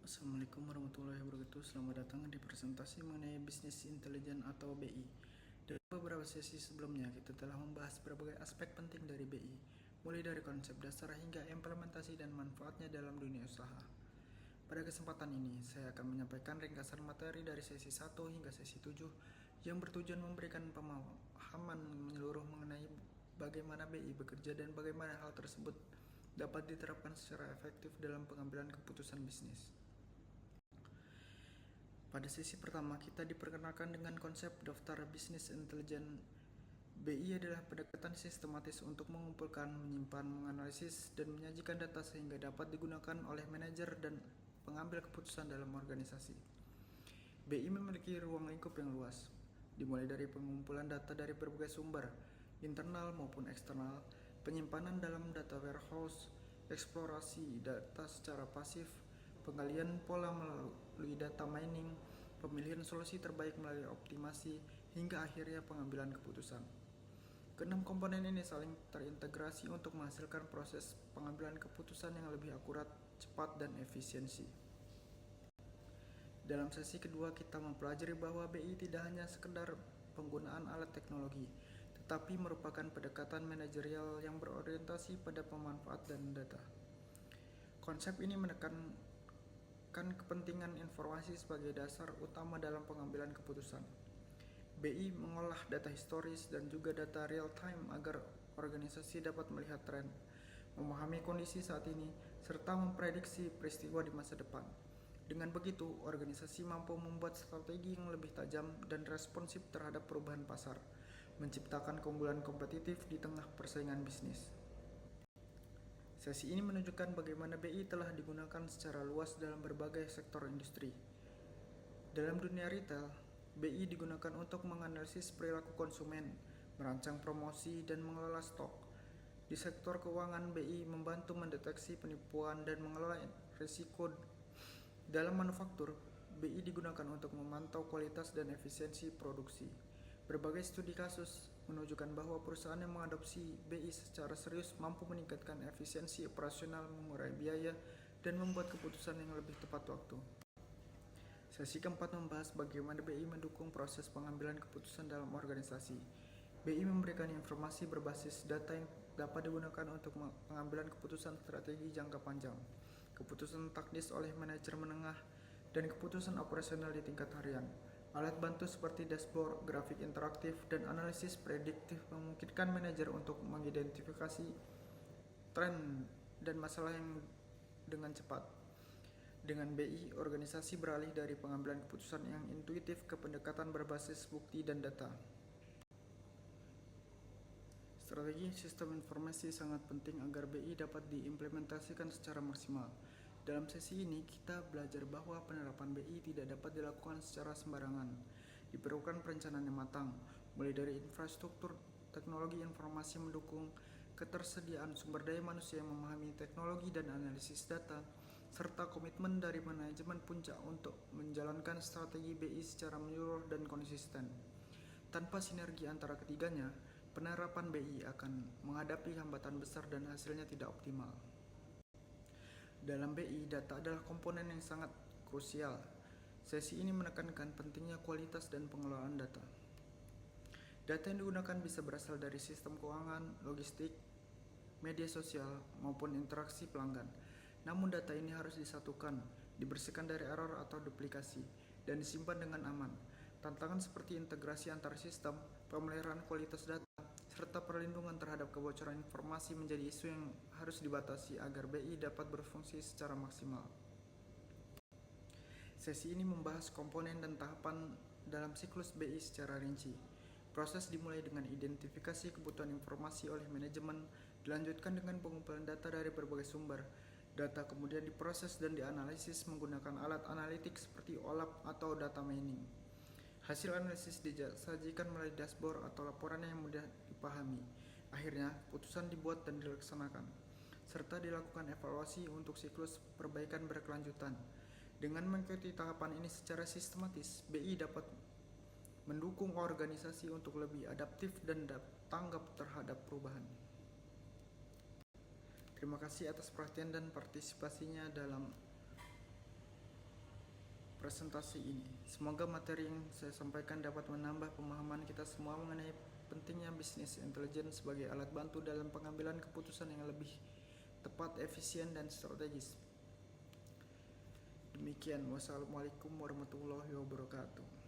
Assalamualaikum warahmatullahi wabarakatuh. Selamat datang di presentasi mengenai bisnis intelijen atau BI. Dari beberapa sesi sebelumnya, kita telah membahas berbagai aspek penting dari BI, mulai dari konsep dasar hingga implementasi dan manfaatnya dalam dunia usaha. Pada kesempatan ini, saya akan menyampaikan ringkasan materi dari sesi 1 hingga sesi 7 yang bertujuan memberikan pemahaman menyeluruh mengenai bagaimana BI bekerja dan bagaimana hal tersebut dapat diterapkan secara efektif dalam pengambilan keputusan bisnis. Pada sesi pertama, kita diperkenalkan dengan konsep daftar bisnis intelijen. BI adalah pendekatan sistematis untuk mengumpulkan, menyimpan, menganalisis, dan menyajikan data sehingga dapat digunakan oleh manajer dan pengambil keputusan dalam organisasi. BI memiliki ruang lingkup yang luas, dimulai dari pengumpulan data dari berbagai sumber, internal maupun eksternal, penyimpanan dalam data warehouse, eksplorasi data secara pasif, penggalian pola melalui data mining, pemilihan solusi terbaik melalui optimasi, hingga akhirnya pengambilan keputusan. Keenam komponen ini saling terintegrasi untuk menghasilkan proses pengambilan keputusan yang lebih akurat, cepat, dan efisiensi. Dalam sesi kedua, kita mempelajari bahwa BI tidak hanya sekedar penggunaan alat teknologi, tetapi merupakan pendekatan manajerial yang berorientasi pada pemanfaat dan data. Konsep ini menekankan kepentingan informasi sebagai dasar utama dalam pengambilan keputusan. BI mengolah data historis dan juga data real time agar organisasi dapat melihat tren, memahami kondisi saat ini, serta memprediksi peristiwa di masa depan. Dengan begitu, organisasi mampu membuat strategi yang lebih tajam dan responsif terhadap perubahan pasar, menciptakan keunggulan kompetitif di tengah persaingan bisnis. Sesi ini menunjukkan bagaimana BI telah digunakan secara luas dalam berbagai sektor industri. Dalam dunia retail, BI digunakan untuk menganalisis perilaku konsumen, merancang promosi, dan mengelola stok. Di sektor keuangan, BI membantu mendeteksi penipuan dan mengelola risiko. Dalam manufaktur, BI digunakan untuk memantau kualitas dan efisiensi produksi. Berbagai studi kasus menunjukkan bahwa perusahaan yang mengadopsi BI secara serius mampu meningkatkan efisiensi operasional, mengurangi biaya, dan membuat keputusan yang lebih tepat waktu. Sesi keempat membahas bagaimana BI mendukung proses pengambilan keputusan dalam organisasi. BI memberikan informasi berbasis data yang dapat digunakan untuk pengambilan keputusan strategi jangka panjang, keputusan taktis oleh manajer menengah, dan keputusan operasional di tingkat harian. Alat bantu seperti dashboard, grafik interaktif, dan analisis prediktif memungkinkan manajer untuk mengidentifikasi tren dan masalah yang dengan cepat. Dengan BI, organisasi beralih dari pengambilan keputusan yang intuitif ke pendekatan berbasis bukti dan data. Strategi sistem informasi sangat penting agar BI dapat diimplementasikan secara maksimal. Dalam sesi ini, kita belajar bahwa penerapan BI tidak dapat dilakukan secara sembarangan. Diperlukan perencanaan yang matang, mulai dari infrastruktur teknologi informasi mendukung, ketersediaan sumber daya manusia yang memahami teknologi dan analisis data, serta komitmen dari manajemen puncak untuk menjalankan strategi BI secara menyeluruh dan konsisten. Tanpa sinergi antara ketiganya, penerapan BI akan menghadapi hambatan besar dan hasilnya tidak optimal. Dalam BI, data adalah komponen yang sangat krusial. Sesi ini menekankan pentingnya kualitas dan pengelolaan data. Data yang digunakan bisa berasal dari sistem keuangan, logistik, media sosial, maupun interaksi pelanggan. Namun data ini harus disatukan, dibersihkan dari error atau duplikasi, dan disimpan dengan aman. Tantangan seperti integrasi antar sistem, pemeliharaan kualitas data, serta perlindungan terhadap kebocoran informasi menjadi isu yang harus dibatasi agar BI dapat berfungsi secara maksimal. Sesi ini membahas komponen dan tahapan dalam siklus BI secara rinci. Proses dimulai dengan identifikasi kebutuhan informasi oleh manajemen, dilanjutkan dengan pengumpulan data dari berbagai sumber. Data kemudian diproses dan dianalisis menggunakan alat analitik seperti OLAP atau data mining. Hasil analisis disajikan melalui dashboard atau laporan yang mudah dipahami. Akhirnya, keputusan dibuat dan dilaksanakan, serta dilakukan evaluasi untuk siklus perbaikan berkelanjutan. Dengan mengikuti tahapan ini secara sistematis, BI dapat mendukung organisasi untuk lebih adaptif dan tanggap terhadap perubahan. Terima kasih atas perhatian dan partisipasinya dalam presentasi ini. Semoga materi yang saya sampaikan dapat menambah pemahaman kita semua mengenai pentingnya bisnis intelijen sebagai alat bantu dalam pengambilan keputusan yang lebih tepat, efisien, dan strategis. Demikian, wassalamualaikum warahmatullahi wabarakatuh.